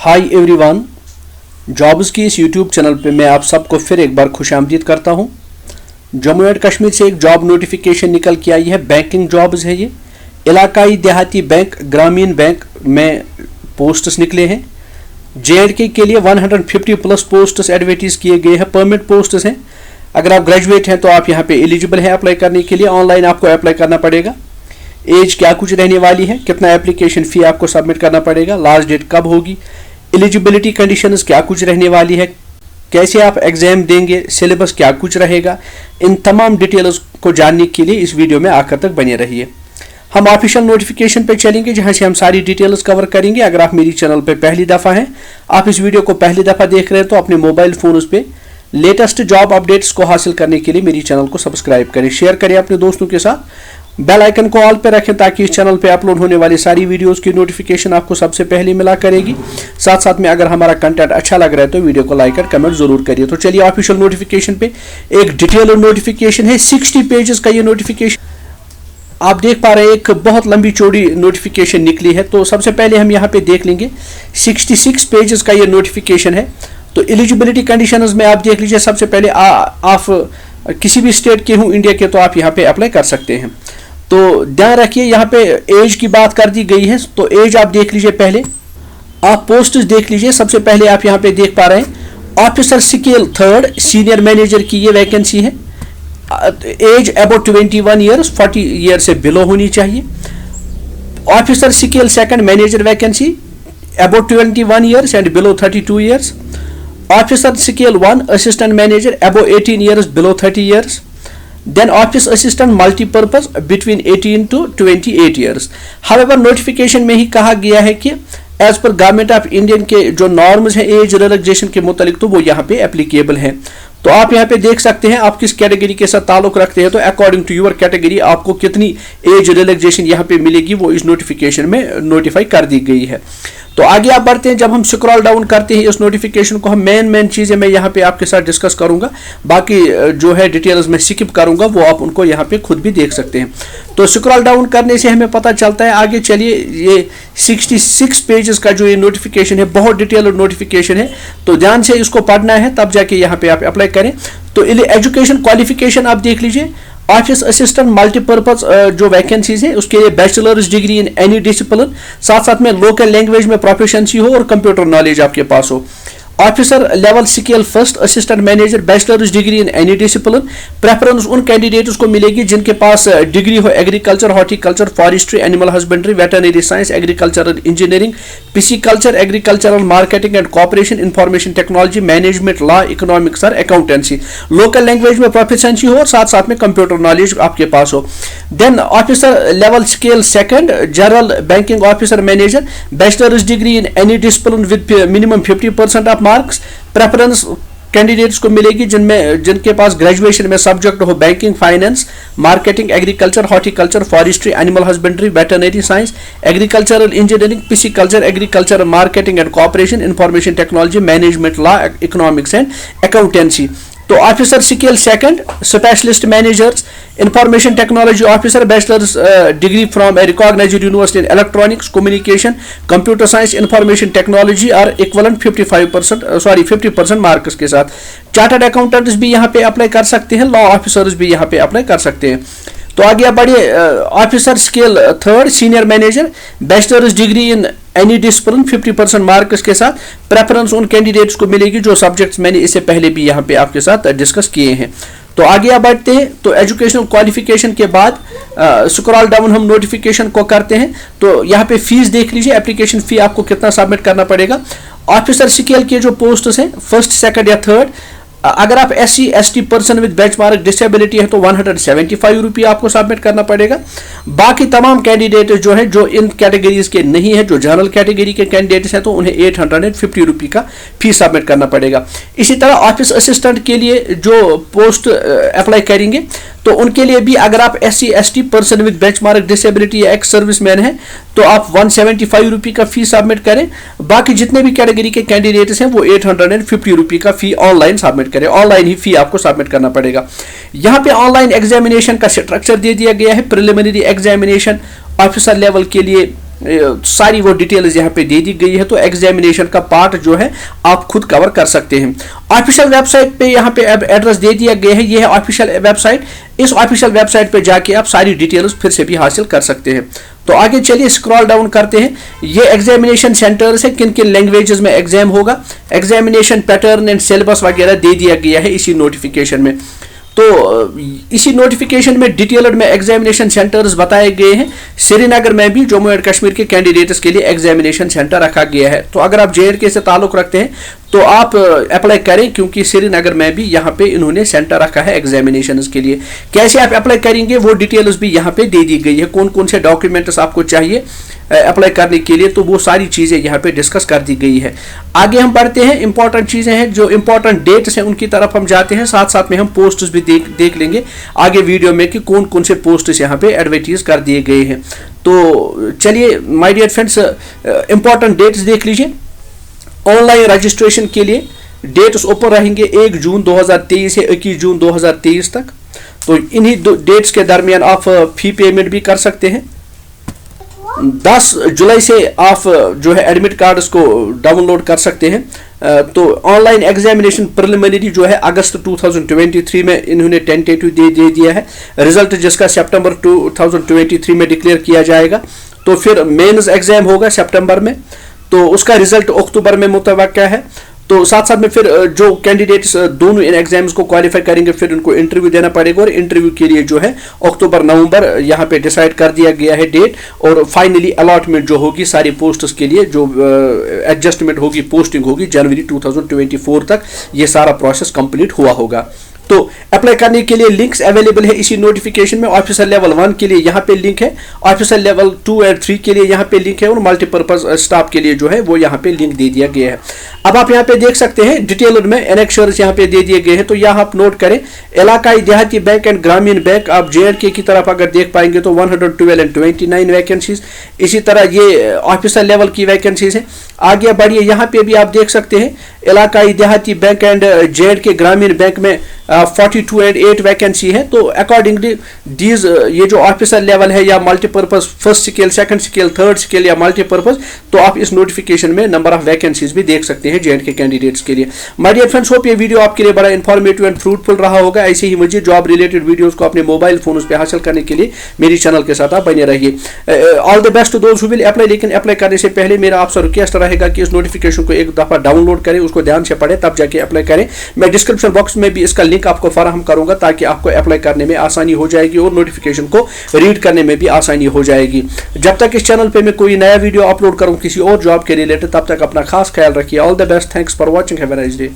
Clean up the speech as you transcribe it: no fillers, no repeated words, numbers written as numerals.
Hi everyone, jobs की इस YouTube channel पे मैं आप सबको फिर एक बार खुशामदीद करता हूँ। जम्मू एंड कश्मीर से एक जॉब नोटिफिकेशन निकल के आई है। बैंकिंग जॉब्स है ये। इलाकाई देहाती बैंक, ग्रामीण बैंक में पोस्ट्स निकले हैं। JNK के लिए 150 प्लस पोस्ट्स एडवर्टाइज किए गए हैं। परमिट पोस्ट्स हैं। अगर आप ग्रेजुएट हैं तो आप यहाँ पे एलिजिबल हैं अप्लाई करने के लिए। ऑनलाइन आपको अप्लाई करना पड़ेगा। एज क्या कुछ रहने वाली है, कितना एप्लीकेशन फ़ी आपको सबमिट करना पड़ेगा, लास्ट डेट कब होगी, एलिजिबिलिटी कंडीशंस क्या कुछ रहने वाली है, कैसे आप एग्जाम देंगे, सिलेबस क्या कुछ रहेगा, इन तमाम डिटेल्स को जानने के लिए इस वीडियो में आखिर तक बने रहिए। हम ऑफिशियल नोटिफिकेशन पे चलेंगे जहां से हम सारी डिटेल्स कवर करेंगे। अगर आप मेरी चैनल पे पहली दफ़ा हैं, आप इस वीडियो को पहली दफ़ा देख रहे हैं तो अपने मोबाइल फ़ोन पे लेटेस्ट जॉब अपडेट्स को हासिल करने के लिए मेरी चैनल को सब्सक्राइब करें, शेयर करें अपने दोस्तों के साथ, बेल आइकन को ऑल पे रखें ताकि इस चैनल पे अपलोड होने वाली सारी वीडियोस की नोटिफिकेशन आपको सबसे पहले मिला करेगी। साथ साथ में अगर हमारा कंटेंट अच्छा लग रहा है तो वीडियो को लाइक और कमेंट जरूर करिए। तो चलिए ऑफिशियल नोटिफिकेशन पे एक डिटेल नोटिफिकेशन है। 60 पेजेस का ये नोटिफिकेशन आप देख पा रहे हैं। एक बहुत लंबी चौड़ी नोटिफिकेशन निकली है। तो सबसे पहले हम यहाँ पे देख लेंगे 66 पेजेस का ये नोटिफिकेशन है। तो एलिजिबिलिटी कंडीशंस में आप देख लीजिए। सबसे पहले आप किसी भी स्टेट के हों इंडिया के तो आप यहाँ पे अप्लाई कर सकते हैं। तो ध्यान रखिए यहाँ पे एज की बात कर दी गई है। तो एज आप देख लीजिए। पहले आप पोस्ट देख लीजिए। सबसे पहले आप यहाँ पे देख पा रहे हैं officer scale 3rd senior manager की ये वैकेंसी है। एज अबाउट 21 ईयर्स, 40 ईयर से बिलो होनी चाहिए। Officer scale 2nd manager vacancy about 21 years and below 32 years. Officer scale 1 assistant manager about 18 years, below 30 years. Then office assistant multi-purpose between 18 to 28 years. However, notification में ही कहा गया है कि as per government of Indian के जो norms हैं age relaxation के मुतालिक तो वो यहाँ पे एप्लीकेबल हैं। तो आप यहाँ पे देख सकते हैं आप किस कैटेगरी के साथ ताल्लुक रखते हैं। तो अकॉर्डिंग टू यूर कैटेगरी आपको कितनी एज रिलैक्सेशन यहाँ पे मिलेगी वो इस नोटिफिकेशन में नोटिफाई कर दी गई है। तो आगे आप बढ़ते हैं। जब हम स्क्रॉल डाउन करते हैं इस नोटिफिकेशन को, हम मेन चीज़ें मैं यहाँ पे आपके साथ डिस्कस करूंगा। बाकी जो है डिटेल्स मैं स्किप करूंगा, वो आप उनको यहाँ पे खुद भी देख सकते हैं। तो स्क्रॉल डाउन करने से हमें पता चलता है। आगे चलिए, ये 66 पेजेस का जो ये नोटिफिकेशन है बहुत डिटेल्ड नोटिफिकेशन है। तो ध्यान से इसको पढ़ना है तब जाके यहाँ पे आप अप्लाई करें। तो एजुकेशन क्वालिफिकेशन आप देख लीजिए। ऑफिस असिस्टेंट मल्टीपर्पज जो वैकेंसीज है उसके लिए bachelors degree in any discipline, साथ साथ में लोकल लैंग्वेज में प्रोफिशिएंसी हो और कंप्यूटर नॉलेज आपके पास हो। Officer level scale 1st assistant manager bachelor's degree in any discipline. Preference उन कैंडिडेट्स को मिलेगी जिनके पास डिग्री हो agriculture, horticulture, forestry, animal husbandry, veterinary science, agricultural engineering, pisciculture, agricultural marketing and cooperation, information technology, management, law, economics और accountancy. Local language में proficiency हो और साथ साथ में कंप्यूटर नॉलेज आपके पास हो। Then officer level scale 2nd general banking officer manager bachelor's degree in any discipline with minimum 50% of marks. Preference candidates को मिलेगी जिनके पास ग्रेजुएशन में सब्जेक्ट हो banking, finance, marketing, agriculture, horticulture, forestry, animal husbandry, veterinary science, agricultural engineering, pisciculture, agriculture, marketing and cooperation, information technology, management, law, economics and accountancy. तो officer scale 2nd specialist managers, information technology officer, bachelor's degree from A recognised university in electronics, communication, computer science, information technology और equivalent 50% marks के साथ। Chartered accountants भी यहाँ पे apply कर सकते हैं। लॉ ऑफिसर्स भी यहाँ पे अप्लाई कर सकते हैं। तो आगे बढ़िए। Officer scale 3rd senior manager bachelor's degree in any discipline 50% marks के साथ। प्रेफरेंस उन कैंडिडेट्स को मिलेगी जो सब्जेक्ट्स मैंने इससे पहले भी यहाँ पे आपके साथ डिस्कस किए हैं। तो आगे बढ़ते हैं। तो एजुकेशनल क्वालिफिकेशन के बाद स्क्रॉल डाउन हम नोटिफिकेशन को करते हैं। तो यहाँ पे फीस देख लीजिए। एप्लीकेशन फी आपको कितना सबमिट करना पड़ेगा। ऑफिसर स्केल के जो पोस्ट्स हैं 1st, 2nd या 3rd, अगर आप SC ST person with benchmark disability है तो 175 रुपये आपको सबमिट करना पड़ेगा। बाकी तमाम कैंडिडेट जो है जो इन कैटेगरीज के नहीं है, जो जनरल कैटेगरी के कैंडिडेट्स हैं तो उन्हें 850 रुपये का फीस सबमिट करना पड़ेगा। इसी तरह ऑफिस असिस्टेंट के लिए जो पोस्ट अप्लाई करेंगे तो उनके लिए भी अगर आप SC ST person with benchmark disability या एक्स सर्विसमैन है तो आप 175 रुपये का फी सबमिट करें। बाकी जितने भी कैटेगरी के कैंडिडेट्स हैं वो 850 रुपये का फी ऑनलाइन सबमिट करें। ऑनलाइन ही फी आपको सबमिट करना पड़ेगा। यहाँ पे ऑनलाइन एग्जामिनेशन का स्ट्रक्चर दे दिया गया है। प्रिलिमिनरी एग्जामिनेशन ऑफिसर लेवल के लिए सारी वो डिटेल्स यहाँ पे दे दी गई है। तो एग्जामिनेशन का पार्ट जो है आप खुद कवर कर सकते हैं। ऑफिशियल वेबसाइट पे यहाँ पे एड्रेस दे दिया गया है, ये है ऑफिशियल वेबसाइट। इस ऑफिशियल वेबसाइट पे जाके आप सारी डिटेल्स फिर से भी हासिल कर सकते हैं। तो आगे चलिए स्क्रॉल डाउन करते हैं। ये एग्जामिनेशन सेंटर्स है, किन किन लैंग्वेजेस में एग्जाम होगा, एग्जामिनेशन पैटर्न एंड सिलेबस वगैरह दे दिया गया है इसी नोटिफिकेशन में। तो इसी नोटिफिकेशन में डिटेल्ड में एग्जामिनेशन सेंटर्स बताए गए हैं। श्रीनगर में भी जम्मू एंड कश्मीर के कैंडिडेट्स के लिए एग्जामिनेशन सेंटर रखा गया है। तो अगर आप JNK से ताल्लुक रखते हैं तो आप अप्लाई करें, क्योंकि श्रीनगर में भी यहाँ पे इन्होंने सेंटर रखा है एग्जामिनेशन के लिए। कैसे आप अप्लाई करेंगे वो डिटेल्स भी यहाँ पे दे दी गई है, कौन कौन से डॉक्यूमेंट्स आपको चाहिए अप्लाई करने के लिए, तो वो सारी चीज़ें यहाँ पे डिस्कस कर दी गई है। आगे हम बढ़ते हैं, इंपॉर्टेंट चीज़ें हैं, जो इंपॉर्टेंट डेट्स हैं उनकी तरफ हम जाते हैं, साथ साथ में हम पोस्ट्स भी देख लेंगे आगे वीडियो में कि कौन कौन से पोस्ट्स यहाँ पे एडवर्टाइज कर दिए गए हैं। तो चलिए my dear friends, important dates देख लीजिए। ऑनलाइन रजिस्ट्रेशन के लिए डेट्स ओपन रहेंगे 1 जून 2023 से 21 जून 2023 तक। तो इन्हीं डेट्स के दरमियान आप फी पेमेंट भी कर सकते हैं। 10 जुलाई से आप जो है एडमिट कार्ड्स को डाउनलोड कर सकते हैं। तो ऑनलाइन एग्जामिनेशन प्रिलिमिनरी जो है अगस्त 2023 में इन्होंने टेंटेटिव दे दिया है, रिजल्ट जिसका सितंबर 2023 में डिक्लेयर किया जाएगा। तो फिर मेंस एग्जाम होगा सितंबर में, तो उसका रिजल्ट अक्टूबर में मुतवक्का है। तो साथ साथ में फिर जो कैंडिडेट्स दोनों इन एग्जाम्स को क्वालिफाई करेंगे फिर उनको इंटरव्यू देना पड़ेगा, और इंटरव्यू के लिए जो है अक्टूबर नवंबर यहाँ पे डिसाइड कर दिया गया है डेट। और फाइनली अलॉटमेंट जो होगी सारी पोस्ट्स के लिए, जो एडजस्टमेंट होगी, पोस्टिंग होगी जनवरी 2024 तक ये सारा प्रोसेस कंप्लीट हुआ होगा। तो अप्लाई करने के लिए लिंक्स अवेलेबल है इसी नोटिफिकेशन में। ऑफिसर लेवल 1 के लिए यहाँ पे लिंक है, ऑफिसर लेवल 2 और 3 के लिए यहाँ पे लिंक है, और मल्टीपर्पज स्टाफ के लिए जो है वो यहाँ पे लिंक दे दिया गया है। अब आप यहाँ पे देख सकते हैं डिटेल में एनेक्शर्स यहाँ पे दे दिए गए हैं। तो यहाँ आप नोट करें, इलाकाई देहाती बैंक एंड ग्रामीण बैंक, आप JNK की तरफ अगर देख पाएंगे तो 112 एंड 29 वैकेंसीज। इसी तरह ये ऑफिसर लेवल की वैकेंसीज है। आगे बढ़िए, यहाँ पे भी आप देख सकते हैं इलाकाई देहाती बैंक एंड JNK ग्रामीण बैंक में 42 एंड 8 वैकेंसी है। तो अकॉर्डिंगली दीज ये जो ऑफिसर लेवल है या multipurpose first scale, second scale, third scale या मल्टीपर्पज, तो आप इस नोटिफिकेशन में नंबर ऑफ वैकेंसीज भी देख सकते हैं JNK कैंडिडेट्स के लिए। माय डियर फ्रेंड्स, होप ये वीडियो आपके लिए बड़ा इंफॉर्मेटिव एंड फ्रूटफुल रहा होगा। ऐसे ही मजीद जॉब रिलेटेड वीडियोस को अपने मोबाइल फोन पे हासिल करने के लिए मेरी चैनल के साथ आप बने रहिए। All the best to those who will apply. लेकिन अप्लाई करने से पहले मेरा आपसे रिक्वेस्ट रहेगा कि इस नोटिफिकेशन को एक दफा डाउनलोड करें, उसको ध्यान से पढ़ें, तब जाके अप्लाई करें। मैं डिस्क्रिप्शन बॉक्स में भी इसका लिंक आपको फराहम करूंगा ताकि आपको अप्लाई करने में आसानी हो जाएगी और नोटिफिकेशन को रीड करने में भी आसानी हो जाएगी। जब तक इस चैनल पे मैं कोई नया वीडियो अपलोड करूं किसी और जॉब के रिलेटेड, तब तक अपना खास ख्याल रखिए। All the best, thanks for watching, have a nice day.